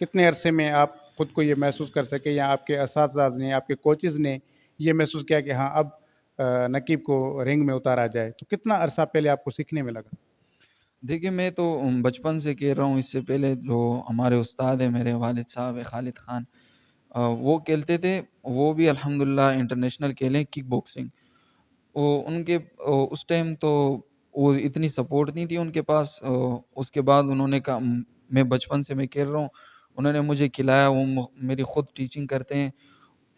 کتنے عرصے میں آپ خود کو یہ محسوس کر سکے یا آپ کے اساتذہ نے آپ کے کوچز نے یہ محسوس کیا کہ ہاں اب نقیب کو رنگ میں اتارا جائے؟ تو کتنا عرصہ پہلے آپ کو سیکھنے میں لگا؟ دیکھیے میں تو بچپن سے کہہ رہا ہوں، اس سے پہلے جو ہمارے استاد ہیں میرے والد صاحب ہیں خالد خان، وہ کھیلتے تھے، وہ بھی الحمدللہ انٹرنیشنل کھیلے کک باکسنگ۔ وہ ان کے اس ٹائم تو وہ اتنی سپورٹ نہیں تھی ان کے پاس، اس کے بعد انہوں نے کہا، میں بچپن سے میں کھیل رہا ہوں، انہوں نے مجھے کھلایا، وہ میری خود ٹیچنگ کرتے ہیں،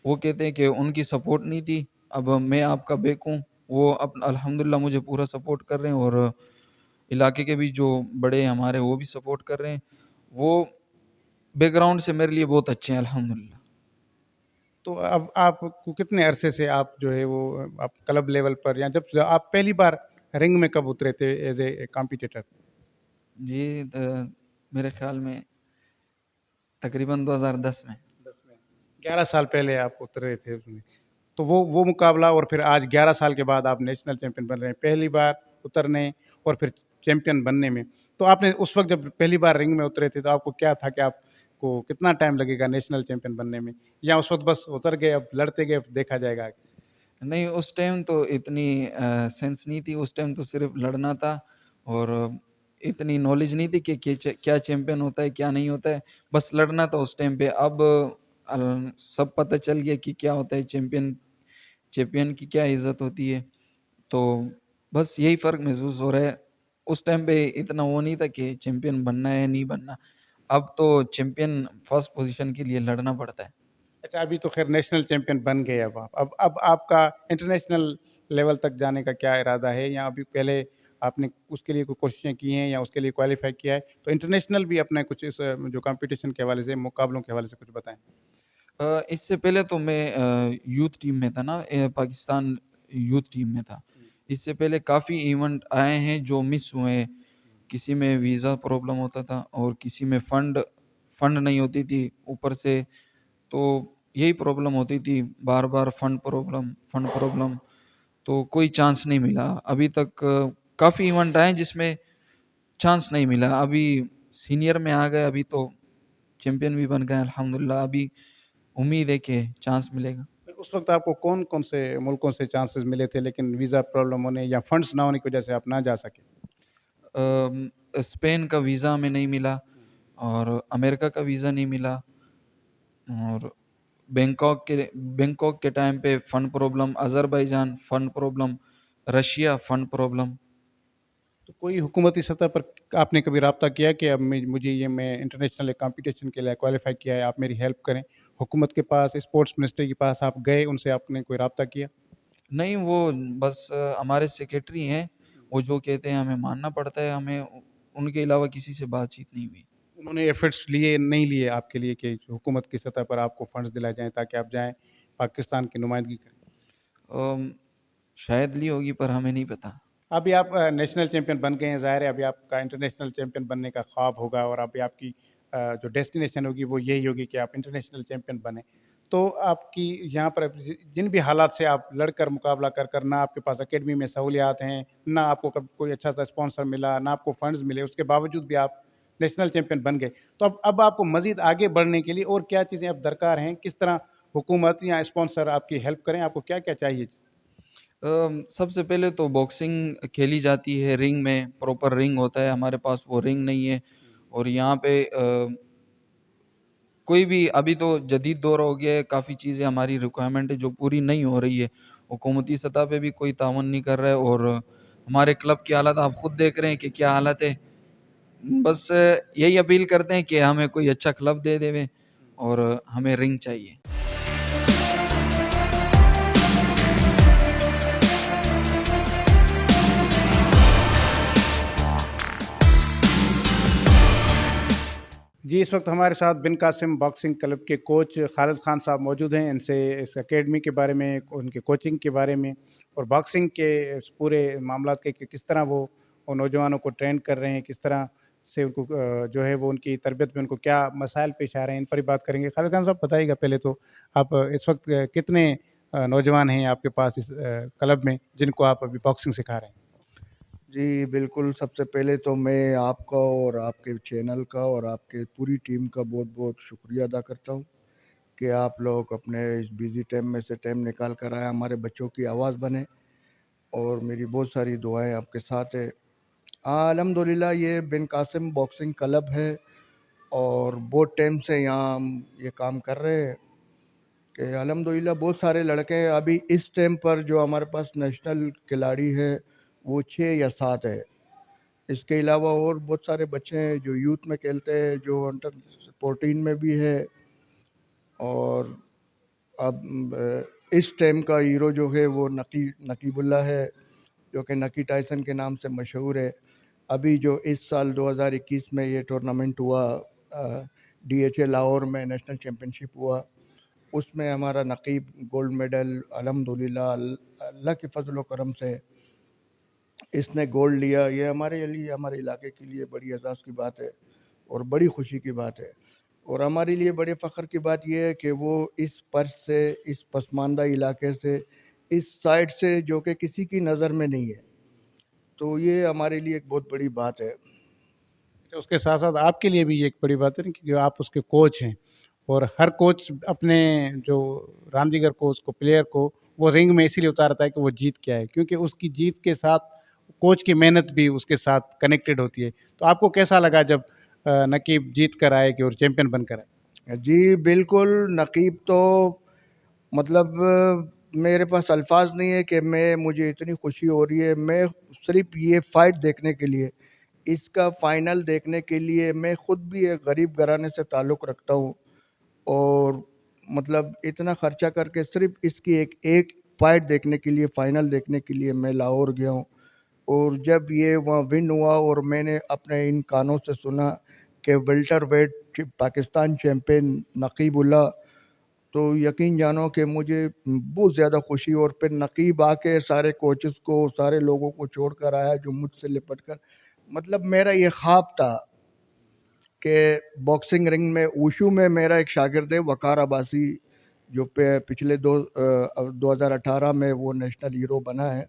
وہ کہتے ہیں کہ ان کی سپورٹ نہیں تھی، اب میں آپ کا بیک ہوں، وہ الحمدللہ مجھے پورا سپورٹ کر رہے ہیں، اور علاقے کے بھی جو بڑے ہیں ہمارے وہ بھی سپورٹ کر رہے ہیں، وہ بیک گراؤنڈ سے میرے لیے بہت اچھے ہیں الحمدللہ۔ تو اب آپ کو کتنے عرصے سے آپ جو ہے وہ آپ کلب لیول پر یا جب آپ پہلی بار رنگ میں کب اترے تھے ایز اے کمپیٹیٹر؟ یہ میرے خیال میں تقریباً 2010 میں۔ 11 سال پہلے آپ اترے تھے اس میں، تو وہ مقابلہ اور پھر آج 11 سال کے بعد آپ نیشنل چیمپئن بن رہے ہیں، پہلی بار اترنے اور پھر چیمپئن بننے میں۔ تو آپ نے اس وقت جب پہلی بار رنگ میں اترے تھے تو آپ کو کیا تھا کہ آپ کو کتنا ٹائم لگے گا نیشنل چیمپئن بننے میں، یا اس وقت بس اتر گئے اب لڑتے گئے اب دیکھا جائے گا؟ نہیں، اس ٹائم تو اتنی سینس نہیں تھی، اس ٹائم تو صرف لڑنا تھا، اور اتنی نالج نہیں تھی کہ کیا چیمپئن ہوتا ہے کیا نہیں ہوتا ہے، بس لڑنا تھا اس ٹائم پہ۔ اب سب پتہ چل گیا کہ کیا ہوتا ہے چیمپئن کی کیا عزت ہوتی ہے، تو بس یہی فرق محسوس ہو رہا ہے۔ اس ٹائم پہ اتنا وہ نہیں تھا کہ چیمپئن بننا ہے نہیں بننا، اب تو چیمپئن فرسٹ پوزیشن کے لیے لڑنا پڑتا ہے۔ اچھا، ابھی تو خیر نیشنل چیمپئن بن گئے، اب آپ کا انٹرنیشنل لیول تک جانے کا کیا ارادہ ہے، یا ابھی پہلے آپ نے اس کے لیے کوئی کوششیں کی ہیں یا اس کے لیے کوالیفائی کیا ہے؟ تو انٹرنیشنل بھی اپنے کچھ اس جو کمپٹیشن کے حوالے سے مقابلوں کے حوالے سے کچھ بتائیں۔ اس سے پہلے تو میں یوتھ ٹیم میں تھا نا، پاکستان یوتھ ٹیم میں تھا۔ اس سے پہلے کافی ایونٹ آئے ہیں جو مس ہوئے ہیں، کسی میں ویزا پرابلم ہوتا تھا اور کسی میں فنڈ نہیں ہوتی تھی اوپر سے، تو یہی پرابلم ہوتی تھی بار بار، فنڈ پرابلم، تو کوئی چانس نہیں ملا ابھی تک۔ کافی ایونٹ آئے جس میں چانس نہیں ملا، ابھی سینئر میں آ گئے، ابھی تو چیمپئن بھی بن گئے الحمدللہ، ابھی امید ہے کہ چانس ملے گا۔ اس وقت آپ کو کون کون سے ملکوں سے چانسز ملے تھے لیکن ویزا پرابلم ہونے یا فنڈس نہ ہونے کی وجہ سے آپ نہ جا سکے؟ اسپین کا ویزا ہمیں نہیں ملا، اور امریکہ کا ویزا نہیں ملا، اور بینکاک کے ٹائم پہ fund problem, Azerbaijan fund problem, Russia fund problem. تو کوئی حکومتی سطح پر آپ نے کبھی رابطہ کیا کہ اب مجھے یہ میں انٹرنیشنل کمپٹیشن کے لیے کوالیفائی کیا ہے، آپ میری ہیلپ کریں؟ حکومت کے پاس، اسپورٹس منسٹر کے پاس آپ گئے، ان سے آپ نے کوئی رابطہ کیا؟ نہیں، وہ بس ہمارے سیکریٹری ہیں، وہ جو کہتے ہیں ہمیں ماننا پڑتا ہے، ہمیں ان کے علاوہ کسی سے بات چیت نہیں ہوئی۔ انہوں نے ایفرٹس لیے نہیں لیے آپ کے لیے کہ حکومت کی سطح پر آپ کو فنڈز دلائے جائیں تاکہ آپ جائیں پاکستان کی نمائندگی کریں؟ شاید لی ہوگی پر ہمیں نہیں پتہ۔ ابھی آپ نیشنل چیمپئن بن گئے ہیں، ظاہر ہے ابھی آپ کا انٹرنیشنل چیمپئن بننے کا خواب ہوگا، اور ابھی آپ کی جو ڈیسٹینیشن ہوگی وہ یہی ہوگی کہ آپ انٹرنیشنل چیمپئن بنیں۔ تو آپ کی یہاں پر جن بھی حالات سے آپ لڑ کر مقابلہ کر نہ آپ کے پاس اکیڈمی میں سہولیات ہیں، نہ آپ کو کوئی اچھا سا اسپانسر ملا، نہ آپ کو فنڈز ملے، اس کے باوجود بھی آپ نیشنل چیمپئن بن گئے، تو اب آپ کو مزید آگے بڑھنے کے لیے اور کیا چیزیں اب درکار ہیں؟ کس طرح حکومت یا اسپانسر آپ کی ہیلپ کریں؟ آپ کو کیا کیا چاہیے؟ سب سے پہلے تو باکسنگ کھیلی جاتی ہے رنگ میں، پراپر رنگ ہوتا ہے، ہمارے پاس وہ رنگ نہیں ہے، اور یہاں پہ کوئی بھی، ابھی تو جدید دور ہو گیا ہے، کافی چیزیں ہماری ریکوائرمنٹ ہے جو پوری نہیں ہو رہی ہے، حکومتی سطح پہ بھی کوئی تعاون نہیں کر رہا ہے، اور ہمارے کلب کی حالت آپ خود دیکھ رہے ہیں کہ کیا حالت ہے۔ بس یہی اپیل کرتے ہیں کہ ہمیں کوئی اچھا کلب دے دے، اور ہمیں رنگ چاہیے۔ جی، اس وقت ہمارے ساتھ بن قاسم باکسنگ کلب کے کوچ خالد خان صاحب موجود ہیں۔ ان سے اس اکیڈمی کے بارے میں، ان کے کوچنگ کے بارے میں، اور باکسنگ کے پورے معاملات کے کہ کس طرح وہ نوجوانوں کو ٹرین کر رہے ہیں، کس طرح سے ان کو جو ہے وہ ان کی تربیت میں ان کو کیا مسائل پیش آ رہے ہیں، ان پر ہی بات کریں گے۔ خالد خان صاحب بتائیے گا پہلے تو آپ اس وقت کتنے نوجوان ہیں آپ کے پاس اس کلب میں جن کو آپ ابھی باکسنگ سکھا رہے ہیں؟ جی بالکل، سب سے پہلے تو میں آپ کا اور آپ کے چینل کا اور آپ کے پوری ٹیم کا بہت بہت شکریہ ادا کرتا ہوں کہ آپ لوگ اپنے اس بیزی ٹائم میں سے ٹائم نکال کر آئے ہمارے بچوں کی آواز بنے، اور میری بہت ساری دعائیں آپ کے ساتھ ہے۔ الحمدللہ یہ بن قاسم باکسنگ کلب ہے، اور بہت ٹائم سے یہاں ہم یہ کام کر رہے ہیں کہ الحمدللہ بہت سارے لڑکے ہیں۔ ابھی اس ٹائم پر جو ہمارے پاس نیشنل کھلاڑی ہے وہ 6 یا 7 ہے۔ اس کے علاوہ اور بہت سارے بچے ہیں جو یوتھ میں کھیلتے ہیں، جو انڈر 14 میں بھی ہے، اور اب اس ٹائم کا ہیرو جو ہے وہ نقیب اللہ ہے، جو کہ نکی ٹائسن کے نام سے مشہور ہے۔ ابھی جو اس سال 2021 میں یہ ٹورنامنٹ ہوا، ڈی ایچ اے لاہور میں نیشنل چیمپئن شپ ہوا، اس میں ہمارا نقیب گولڈ میڈل الحمدللہ اللہ کے فضل و کرم سے اس نے گولڈ لیا۔ یہ ہمارے لیے، ہمارے علاقے کے لیے بڑی اعزاز کی بات ہے اور بڑی خوشی کی بات ہے، اور ہمارے لیے بڑے فخر کی بات یہ ہے کہ وہ اس پرس سے، اس پسماندہ علاقے سے، اس سائڈ سے جو کہ کسی کی نظر میں نہیں ہے، تو یہ ہمارے لیے ایک بہت بڑی بات ہے۔ اس کے ساتھ ساتھ آپ کے لیے بھی یہ ایک بڑی بات ہے نا، کیونکہ آپ اس کے کوچ ہیں، اور ہر کوچ اپنے جو راندیگر کوچ کو، پلیئر کو وہ رنگ میں اسی لیے اتارتا ہے کہ وہ جیت کیا ہے، کیونکہ اس کی جیت کے ساتھ کوچ کی محنت بھی اس کے ساتھ کنیکٹڈ ہوتی ہے۔ تو آپ کو کیسا لگا جب نقیب جیت کر آئے کہ اور چیمپئن بن کر آئے؟ جی بالکل، نقیب تو مطلب میرے پاس الفاظ نہیں ہے کہ مجھے اتنی خوشی ہو رہی ہے۔ میں صرف یہ فائٹ دیکھنے کے لیے، اس کا فائنل دیکھنے کے لیے، میں خود بھی ایک غریب گھرانے سے تعلق رکھتا ہوں، اور مطلب اتنا خرچہ کر کے صرف اس کی ایک فائٹ دیکھنے کے لیے، فائنل دیکھنے کے لیے میں لاہور گیا ہوں۔ اور جب یہ وہاں ون ہوا اور میں نے اپنے ان کانوں سے سنا کہ ویلٹر ویٹ پاکستان چیمپئن نقیب اللہ، تو یقین جانو کہ مجھے بہت زیادہ خوشی، اور پھر نقیب آ کے سارے کوچز کو، سارے لوگوں کو چھوڑ کر آیا جو مجھ سے لپٹ کر، مطلب میرا یہ خواب تھا کہ باکسنگ رنگ میں، اوشو میں میرا ایک شاگرد ہے وقار عباسی، جو پچھلے 2018 میں وہ نیشنل ہیرو بنا ہے۔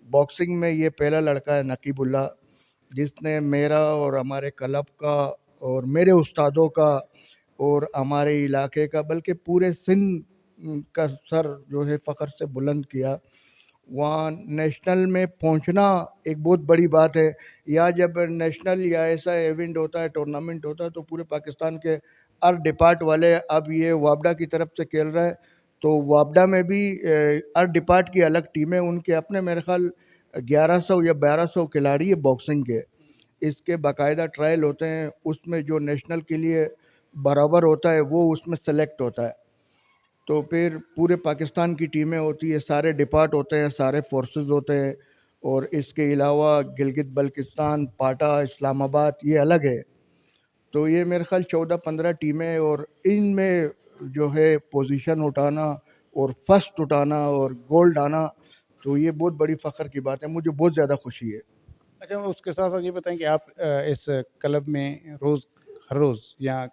باکسنگ میں یہ پہلا لڑکا ہے نقیب اللہ جس نے میرا اور ہمارے کلب کا اور میرے استادوں کا اور ہمارے علاقے کا، بلکہ پورے سندھ کا سر جو ہے فخر سے بلند کیا۔ وہاں نیشنل میں پہنچنا ایک بہت بڑی بات ہے۔ یا جب نیشنل یا ایسا ایونٹ ہوتا ہے، ٹورنامنٹ ہوتا ہے، تو پورے پاکستان کے ہر ڈپارٹ والے، اب یہ وابڈا کی طرف سے کھیل رہا ہے تو وابڈا میں بھی ہر ڈپارٹ کی الگ ٹیمیں، ان کے اپنے میرے خیال 1100 یا 1200 کھلاڑی ہے باکسنگ کے۔ اس کے باقاعدہ ٹرائل ہوتے ہیں، اس میں جو نیشنل کے لیے برابر ہوتا ہے وہ اس میں سلیکٹ ہوتا ہے، تو پھر پورے پاکستان کی ٹیمیں ہوتی ہے، سارے ڈپارٹ ہوتے ہیں، سارے فورسز ہوتے ہیں، اور اس کے علاوہ گلگت بلتستان، پاٹا، اسلام آباد یہ الگ ہے۔ تو یہ میرے خیال 14-15 ٹیمیں، اور ان میں جو ہے پوزیشن اٹھانا اور فرسٹ اٹھانا اور گولڈ آنا، تو یہ بہت بڑی فخر کی بات ہے، مجھے بہت زیادہ خوشی ہے۔ اچھا، اس کے ساتھ ساتھ یہ بتائیں کہ آپ اس کلب میں ہر روز یا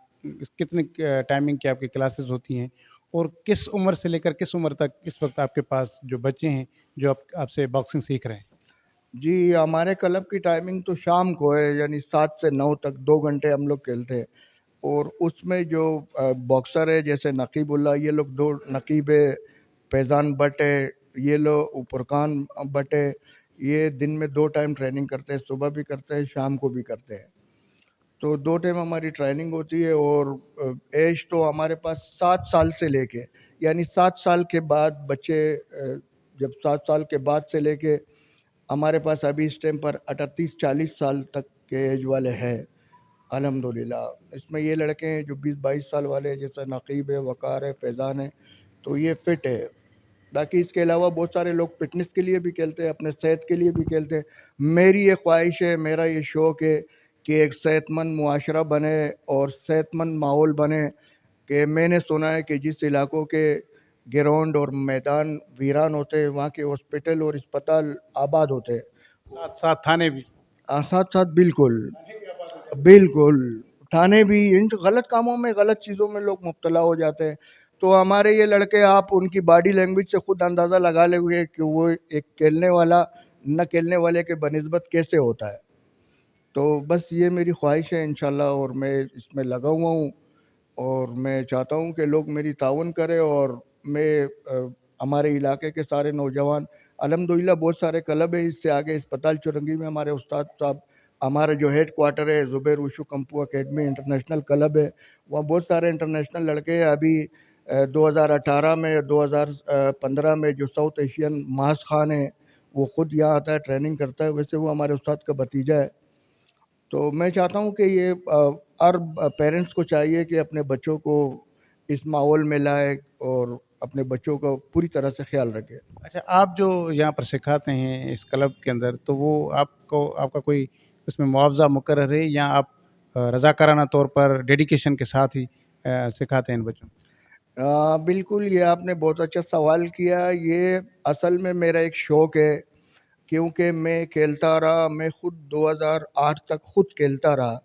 کتنے ٹائمنگ کی آپ کی کلاسز ہوتی ہیں، اور کس عمر سے لے کر کس عمر تک اس وقت آپ کے پاس جو بچے ہیں جو آپ سے باکسنگ سیکھ رہے ہیں؟ جی ہمارے کلب کی ٹائمنگ تو شام کو ہے، یعنی 7 سے 9 تک 2 گھنٹے ہم لوگ کھیلتے ہیں، اور اس میں جو باکسر ہے جیسے نقیب اللہ، یہ لوگ دو، نقیب ہے، فیضان بٹ ہے، یہ لوگ فرقان بٹ ہے، یہ دن میں 2 ٹائم ٹریننگ کرتے ہیں، صبح بھی کرتے ہیں، شام کو بھی کرتے ہیں، تو 2 ٹائم ہماری ٹریننگ ہوتی ہے۔ اور ایج تو ہمارے پاس 7 سال سے لے کے، یعنی 7 سال کے بعد بچے، جب 7 سال کے بعد سے لے کے ہمارے پاس ابھی اس ٹائم پر 38-40 سال تک کے ایج والے ہیں الحمدللہ۔ اس میں یہ لڑکے ہیں جو 20-22 سال والے، جیسے نقیب ہے، وقار ہے، فیضان ہے، تو یہ فٹ ہے۔ باقی اس کے علاوہ بہت سارے لوگ فٹنس کے لیے بھی کھیلتے ہیں، اپنے صحت کے لیے بھی کھیلتے ہیں۔ میری یہ خواہش ہے، میرا یہ شوق ہے کہ ایک صحت مند معاشرہ بنے اور صحت مند ماحول بنے، کہ میں نے سنا ہے کہ جس علاقوں کے گراؤنڈ اور میدان ویران ہوتے ہیں، وہاں کے ہاسپٹل اور اسپتال آباد ہوتے ہیں۔ ساتھ ساتھ تھانے بھی؟ ساتھ ساتھ بالکل، بالکل، تھانے بھی ان غلط کاموں میں، غلط چیزوں میں لوگ مبتلا ہو جاتے ہیں۔ تو ہمارے یہ لڑکے، آپ ان کی باڈی لینگویج سے خود اندازہ لگا لیں گے کہ وہ ایک کھیلنے والا نہ کھیلنے والے کے بنسبت کیسے ہوتا ہے. تو بس یہ میری خواہش ہے انشاءاللہ، اور میں اس میں لگا ہوا ہوں، اور میں چاہتا ہوں کہ لوگ میری تعاون کریں. اور میں ہمارے علاقے کے سارے نوجوان، الحمدللہ بہت سارے کلب ہیں. اس سے آگے اسپتال چورنگی میں ہمارے استاد صاحب، ہمارا جو ہیڈ کوارٹر ہے زبیر وشو کمپو اکیڈمی انٹرنیشنل کلب ہے، وہاں بہت سارے انٹرنیشنل لڑکے ہیں. ابھی 2018 میں 2015 میں جو ساؤتھ ایشین ماس خان ہے وہ خود یہاں آتا ہے، ٹریننگ کرتا ہے. ویسے وہ ہمارے استاد کا بھتیجا ہے. تو میں چاہتا ہوں کہ یہ ہر پیرنٹس کو چاہیے کہ اپنے بچوں کو اس ماحول میں لائے اور اپنے بچوں کا پوری طرح سے خیال رکھے. اچھا، آپ جو یہاں پر سکھاتے ہیں اس کلب کے اندر، تو وہ آپ کا کوئی اس میں معاوضہ مقرر ہے، یا آپ رضاکارانہ طور پر ڈیڈیکیشن کے ساتھ ہی سکھاتے ہیں ان بچوں کو؟ بالکل، یہ آپ نے بہت اچھا سوال کیا. یہ اصل میں میرا ایک شوق ہے، کیونکہ میں کھیلتا رہا. میں خود 2008 تک خود کھیلتا رہا.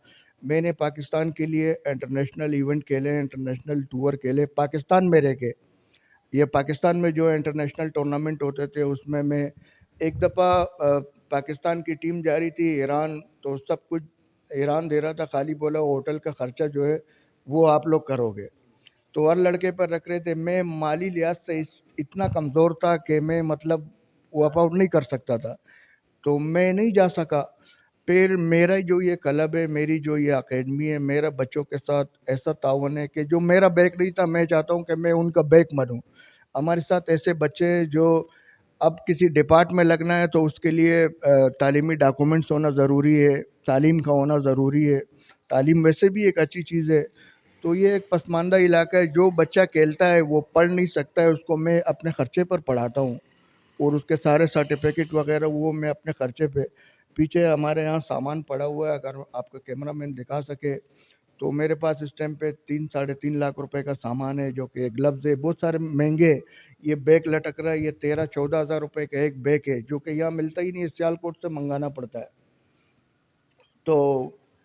میں نے پاکستان کے لیے انٹرنیشنل ایونٹ کھیلے، انٹرنیشنل ٹور کھیلے پاکستان میں رہ کے. یہ پاکستان میں جو انٹرنیشنل ٹورنامنٹ ہوتے تھے اس میں ایک دفعہ پاکستان کی ٹیم جا رہی تھی ایران، تو سب کچھ ایران دے رہا تھا، خالی بولا ہوٹل کا خرچہ جو ہے وہ آپ لوگ کرو گے. تو ہر لڑکے پر رکھ رہے تھے. میں مالی لحاظ سے اتنا کمزور تھا کہ میں مطلب وہ افورڈ نہیں کر سکتا تھا، تو میں نہیں جا سکا. پھر میرا جو یہ کلب ہے، میری جو یہ اکیڈمی ہے، میرا بچوں کے ساتھ ایسا تعاون ہے کہ جو میرا بیک نہیں تھا، میں چاہتا ہوں کہ میں ان کا بیک بنوں. ہمارے ساتھ ایسے بچے ہیں جو اب کسی ڈپارٹ میں لگنا ہے تو اس کے لیے تعلیمی ڈاکومنٹس ہونا ضروری ہے، تعلیم کا ہونا ضروری ہے. تعلیم ویسے بھی ایک اچھی چیز ہے. تو یہ ایک پسماندہ علاقہ ہے. جو بچہ کھیلتا ہے وہ پڑھ نہیں سکتا ہے، اس کو میں اپنے خرچے پر پڑھاتا ہوں، اور اس کے سارے سرٹیفکیٹ وغیرہ وہ میں اپنے خرچے پہ. پیچھے ہمارے یہاں سامان پڑا ہوا ہے، اگر آپ کا کیمرہ مین دکھا سکے تو میرے پاس اس ٹائم پہ 3-3.5 لاکھ روپے کا سامان ہے، جو کہ گلوز ہے بہت سارے مہنگے. یہ بیگ لٹک رہا ہے، یہ 13-14 ہزار روپے کا ایک بیگ ہے، جو کہ یہاں ملتا ہی نہیں ہے، سیالکوٹ سے منگانا پڑتا ہے. تو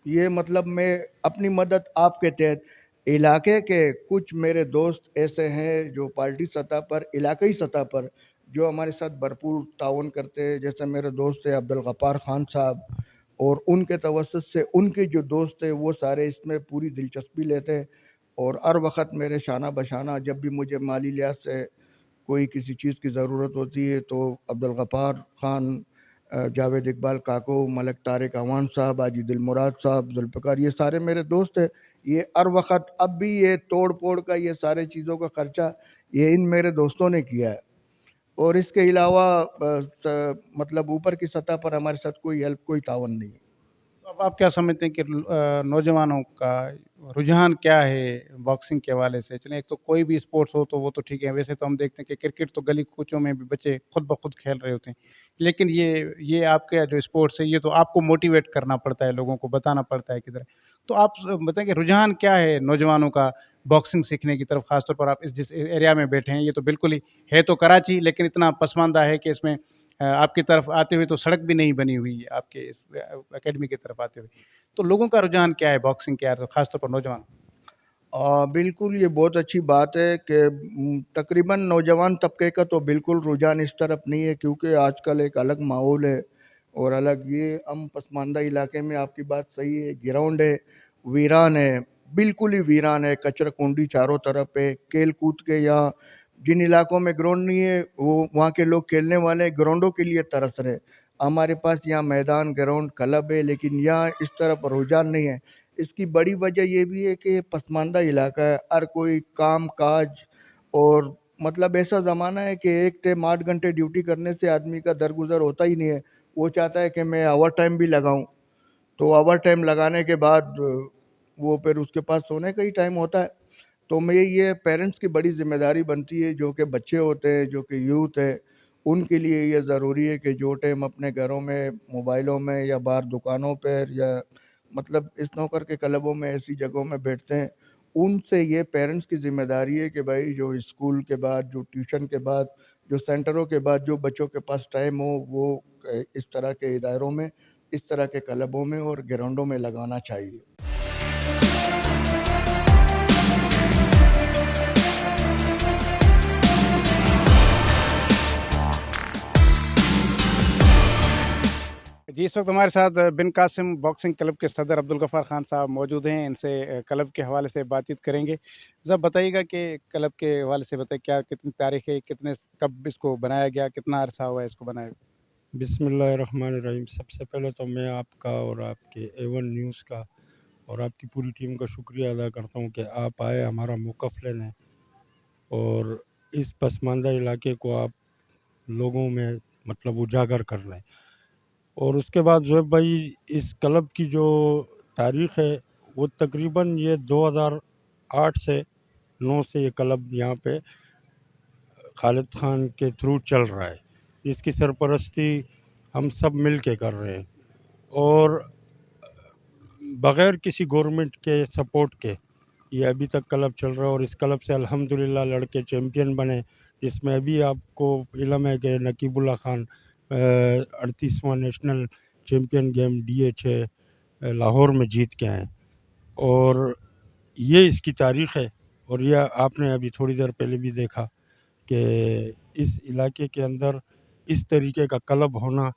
یہ مطلب میں اپنی مدد آپ کے تحت علاقے کے کچھ میرے دوست ایسے ہیں جو پارٹی سطح پر، علاقائی سطح پر جو ہمارے ساتھ بھرپور تعاون کرتے ہیں. جیسے میرے دوست ہیں عبدالغفار خان صاحب، اور ان کے توسط سے ان کے جو دوست ہیں وہ سارے اس میں پوری دلچسپی لیتے ہیں. اور ہر وقت میرے شانہ بشانہ جب بھی مجھے مالی لحاظ سے کوئی کسی چیز کی ضرورت ہوتی ہے تو عبدالغفار خان، جاوید اقبال کاکو، ملک طارق عوان صاحب، حاجی دل مراد صاحب، ذوالفقار، یہ سارے میرے دوست ہیں. یہ ہر وقت اب بھی یہ توڑ پھوڑ کا یہ سارے چیزوں کا خرچہ یہ ان میرے دوستوں نے کیا ہے. اور اس کے علاوہ مطلب اوپر کی سطح پر ہمارے ساتھ کوئی ہیلپ، کوئی تعاون نہیں ہے. اب آپ کیا سمجھتے ہیں کہ نوجوانوں کا رجحان کیا ہے باکسنگ کے حوالے سے؟ چلیں، ایک تو کوئی بھی اسپورٹس ہو تو وہ تو ٹھیک ہے، ویسے تو ہم دیکھتے ہیں کہ کرکٹ تو گلی کوچوں میں بھی بچے خود بخود کھیل رہے ہوتے ہیں، لیکن یہ آپ کا جو اسپورٹس ہے یہ تو آپ کو موٹیویٹ کرنا پڑتا ہے، لوگوں کو بتانا پڑتا ہے کدھر. تو آپ بتائیں کہ رجحان کیا ہے نوجوانوں کا باکسنگ سیکھنے کی طرف، خاص طور پر آپ جس ایریا میں بیٹھے ہیں؟ یہ تو بالکل ہی ہے تو کراچی، لیکن اتنا پسماندہ ہے کہ اس میں آپ کی طرف آتے ہوئے تو سڑک بھی نہیں بنی ہوئی ہے آپ کے اس اکیڈمی کی طرف آتے ہوئے. تو لوگوں کا رجحان کیا ہے باکسنگ کے، خاص طور پر نوجوان؟ بالکل یہ بہت اچھی بات ہے کہ تقریباً نوجوان طبقے کا تو بالکل رجحان اس طرف نہیں ہے، کیونکہ آج کل ایک الگ ماحول ہے اور الگ یہ ہم پسماندہ علاقے میں. آپ کی بات صحیح ہے، گراؤنڈ ہے ویران ہے، بالکل ہی ویران ہے، کچرا کنڈی چاروں طرف ہے. کھیل کود کے یہاں جن علاقوں میں گراؤنڈ نہیں ہے وہ وہاں کے لوگ کھیلنے والے گراؤنڈوں کے لیے ترس رہے. ہمارے پاس یہاں میدان، گراؤنڈ، کلب ہے، لیکن یہاں اس طرف رجحان نہیں ہے. اس کی بڑی وجہ یہ بھی ہے کہ پسماندہ علاقہ ہے، ہر کوئی کام کاج، اور مطلب ایسا زمانہ ہے کہ ایک ٹائم 8 گھنٹے ڈیوٹی کرنے سے آدمی کا درگزر ہوتا ہی نہیں ہے. وہ چاہتا ہے کہ میں اوور ٹائم بھی لگاؤں، تو اوور ٹائم لگانے کے بعد وہ پھر اس کے پاس سونے کا ہی ٹائم ہوتا ہے. تو میں یہ پیرنٹس کی بڑی ذمہ داری بنتی ہے، جو کہ بچے ہوتے ہیں، جو کہ یوتھ ہے، ان کے لیے یہ ضروری ہے کہ جو ٹائم اپنے گھروں میں، موبائلوں میں، یا باہر دکانوں پر، یا مطلب اس نوکر کے کلبوں میں، ایسی جگہوں میں بیٹھتے ہیں، ان سے یہ پیرنٹس کی ذمہ داری ہے کہ بھائی جو اسکول کے بعد، جو ٹیوشن کے بعد، جو سینٹروں کے بعد جو بچوں کے پاس ٹائم ہو وہ اس طرح کے اداروں میں، اس طرح کے کلبوں میں اور گراؤنڈوں میں لگانا چاہیے. جی اس وقت ہمارے ساتھ بن قاسم باکسنگ کلب کے صدر عبدالغفار خان صاحب موجود ہیں. ان سے کلب کے حوالے سے بات چیت کریں گے. ذرا بتائیے گا کہ کلب کے حوالے سے بتائیے کیا کتنی تاریخ ہے, کب اس کو بنایا گیا, کتنا عرصہ ہوا ہے اس کو بنائے ہوئے؟ بسم اللہ الرحمن الرحیم. سب سے پہلے تو میں آپ کا اور آپ کے ایون نیوز کا اور آپ کی پوری ٹیم کا شکریہ ادا کرتا ہوں کہ آپ آئے ہمارا موقف لینے اور اس پسماندہ علاقے کو آپ لوگوں میں مطلب اجاگر کر لیں. اور اس کے بعد زہیب بھائی, اس کلب کی جو تاریخ ہے وہ تقریباً یہ 2008 سے 9 سے یہ کلب یہاں پہ خالد خان کے تھرو چل رہا ہے. اس کی سرپرستی ہم سب مل کے کر رہے ہیں اور بغیر کسی گورنمنٹ کے سپورٹ کے یہ ابھی تک کلب چل رہا ہے. اور اس کلب سے الحمدللہ لڑکے چیمپئن بنے, جس میں ابھی آپ کو علم ہے کہ نقیب اللہ خان 38واں national champion game DH Lahore میں جیت کے آئے. اور یہ اس کی تاریخ ہے. اور یہ آپ نے ابھی تھوڑی دیر پہلے بھی دیکھا کہ اس علاقے کے اندر اس طریقے کا کلب ہونا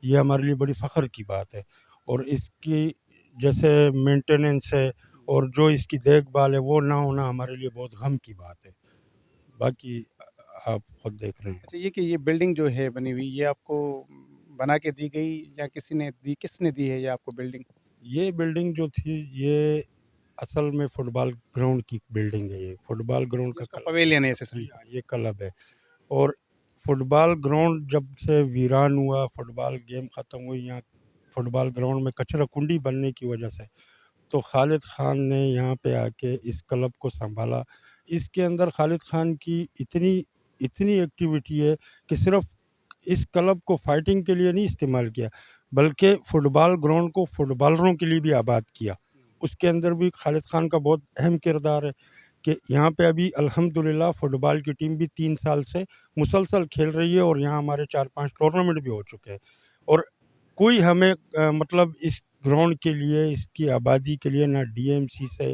یہ ہمارے لیے بڑی فخر کی بات ہے. اور اس کی جیسے مینٹیننس ہے اور جو اس کی دیکھ بھال ہے وہ نہ ہونا ہمارے لیے بہت غم کی بات ہے. باقی آپ خود دیکھ رہے ہیں. اچھا, یہ کہ یہ بلڈنگ جو ہے بنی ہوئی, یہ آپ کو بنا کے دی گئی یا کس نے دی ہے یہ آپ کو بلڈنگ؟ یہ بلڈنگ جو تھی یہ اصل میں فٹ بال گراؤنڈ کی بلڈنگ ہے. یہ فٹ بال گراؤنڈ کا کلب پویلین ہے اسے یہ کلب ہے. اور فٹ بال گراؤنڈ جب سے ویران ہوا, فٹ بال گیم ختم ہوئی, یہاں فٹ بال گراؤنڈ میں کچرا کنڈی بننے کی وجہ سے تو خالد خان نے یہاں پہ آ کے اس کلب کو سنبھالا. اس کے اندر خالد خان کی اتنی ایکٹیویٹی ہے کہ صرف اس کلب کو فائٹنگ کے لیے نہیں استعمال کیا بلکہ فٹ بال گراؤنڈ کو فٹ بالروں کے لیے بھی آباد کیا. اس کے اندر بھی خالد خان کا بہت اہم کردار ہے کہ یہاں پہ ابھی الحمدللہ فٹ بال کی ٹیم بھی 3 سال سے مسلسل کھیل رہی ہے اور یہاں ہمارے 4-5 ٹورنامنٹ بھی ہو چکے ہیں. اور کوئی ہمیں مطلب اس گراؤنڈ کے لیے, اس کی آبادی کے لیے نہ DMC سے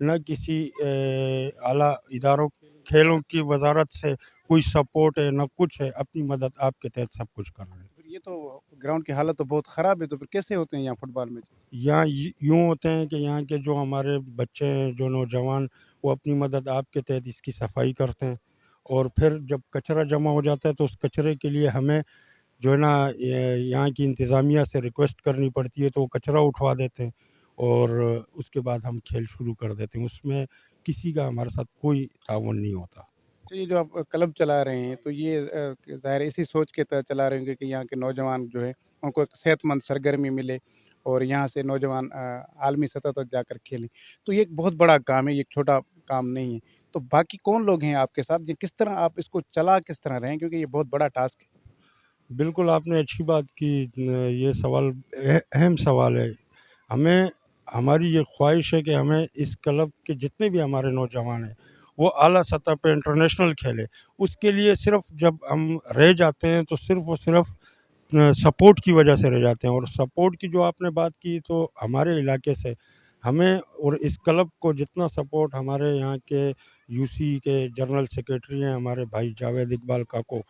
نہ کسی اعلیٰ اداروں کھیلوں کی وزارت سے کوئی سپورٹ ہے نہ کچھ ہے. اپنی مدد آپ کے تحت سب کچھ کر رہے ہیں. یہ تو گراؤنڈ کی حالت تو بہت خراب ہے, تو پھر کیسے ہوتے ہیں یہاں فٹ بال میں؟ یہاں یوں ہوتے ہیں کہ یہاں کے جو ہمارے بچے ہیں, جو نوجوان, وہ اپنی مدد آپ کے تحت اس کی صفائی کرتے ہیں. اور پھر جب کچرا جمع ہو جاتا ہے تو اس کچرے کے لیے ہمیں جو ہے نا یہاں کی انتظامیہ سے ریکویسٹ کرنی پڑتی ہے, تو وہ کچرا اٹھوا دیتے ہیں اور اس کے بعد ہم کھیل شروع کر دیتے ہیں. اس میں کسی کا ہمارے ساتھ کوئی تعاون نہیں ہوتا. تو یہ جو آپ کلب چلا رہے ہیں تو یہ ظاہر اسی سوچ کے تحت چلا رہے ہوں گے کہ یہاں کے نوجوان جو ہے ان کو ایک صحت مند سرگرمی ملے اور یہاں سے نوجوان عالمی سطح تک جا کر کھیلیں. تو یہ ایک بہت بڑا کام ہے, یہ ایک چھوٹا کام نہیں ہے. تو باقی کون لوگ ہیں آپ کے ساتھ, یہ کس طرح آپ اس کو چلا کس طرح رہے ہیں, کیونکہ یہ بہت بڑا ٹاسک ہے. بالکل آپ نے اچھی بات کی. یہ سوال اہم سوال ہے. ہماری یہ خواہش ہے کہ ہمیں اس کلب کے جتنے بھی ہمارے نوجوان ہیں وہ اعلیٰ سطح پہ انٹرنیشنل کھیلے. اس کے لیے صرف جب ہم رہ جاتے ہیں تو صرف اور صرف سپورٹ کی وجہ سے رہ جاتے ہیں. اور سپورٹ کی جو آپ نے بات کی تو ہمارے علاقے سے ہمیں اور اس کلب کو جتنا سپورٹ ہمارے یہاں کے UC کے جنرل سیکریٹری ہیں ہمارے بھائی جاوید اقبال کاکو,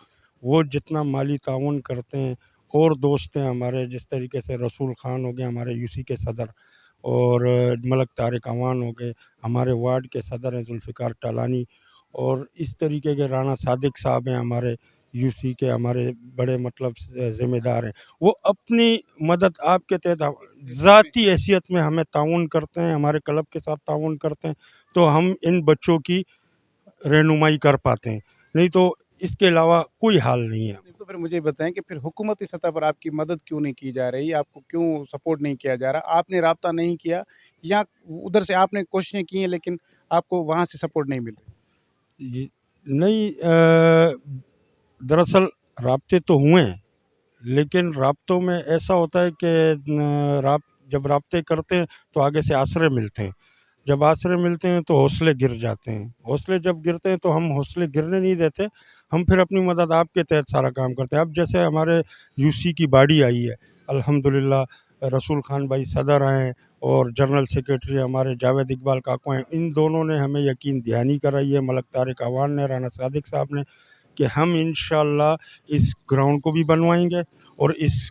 وہ جتنا مالی تعاون کرتے ہیں, اور دوست ہیں ہمارے جس طریقے سے رسول خان ہو گئے ہمارے UC کے صدر, اور ملک طارق عوان ہو گئے ہمارے وارڈ کے صدر ہیں ذوالفقار ٹالانی, اور اس طریقے کے رانا صادق صاحب ہیں ہمارے UC کے ہمارے بڑے مطلب ذمہ دار ہیں. وہ اپنی مدد آپ کے تحت ذاتی حیثیت میں ہمیں تعاون کرتے ہیں, ہمارے کلب کے ساتھ تعاون کرتے ہیں, تو ہم ان بچوں کی رہنمائی کر پاتے ہیں. نہیں تو اس کے علاوہ کوئی حال نہیں ہے. تو پھر مجھے بتائیں کہ پھر حکومتی سطح پر آپ کی مدد کیوں نہیں کی جا رہی, آپ کو کیوں سپورٹ نہیں کیا جا رہا, آپ نے رابطہ نہیں کیا یا ادھر سے آپ نے کوششیں کی ہیں لیکن آپ کو وہاں سے سپورٹ نہیں مل رہی؟ نہیں, دراصل رابطے تو ہوئے ہیں لیکن رابطوں میں ایسا ہوتا ہے کہ جب رابطے کرتے ہیں تو آگے سے آسرے ملتے ہیں. جب آسرے ملتے ہیں تو حوصلے گر جاتے ہیں. حوصلے جب گرتے ہیں تو ہم حوصلے گرنے نہیں دیتے, ہم پھر اپنی مدد آپ کے تحت سارا کام کرتے ہیں. اب جیسے ہمارے UC کی باڈی آئی ہے الحمدللہ, رسول خان بھائی صدر ہیں اور جنرل سیکریٹری ہمارے جاوید اقبال کاکو ہیں, ان دونوں نے ہمیں یقین دہانی کرائی ہے, ملک طارق عوان نے, رانا صادق صاحب نے, کہ ہم انشاءاللہ اس گراؤنڈ کو بھی بنوائیں گے اور اس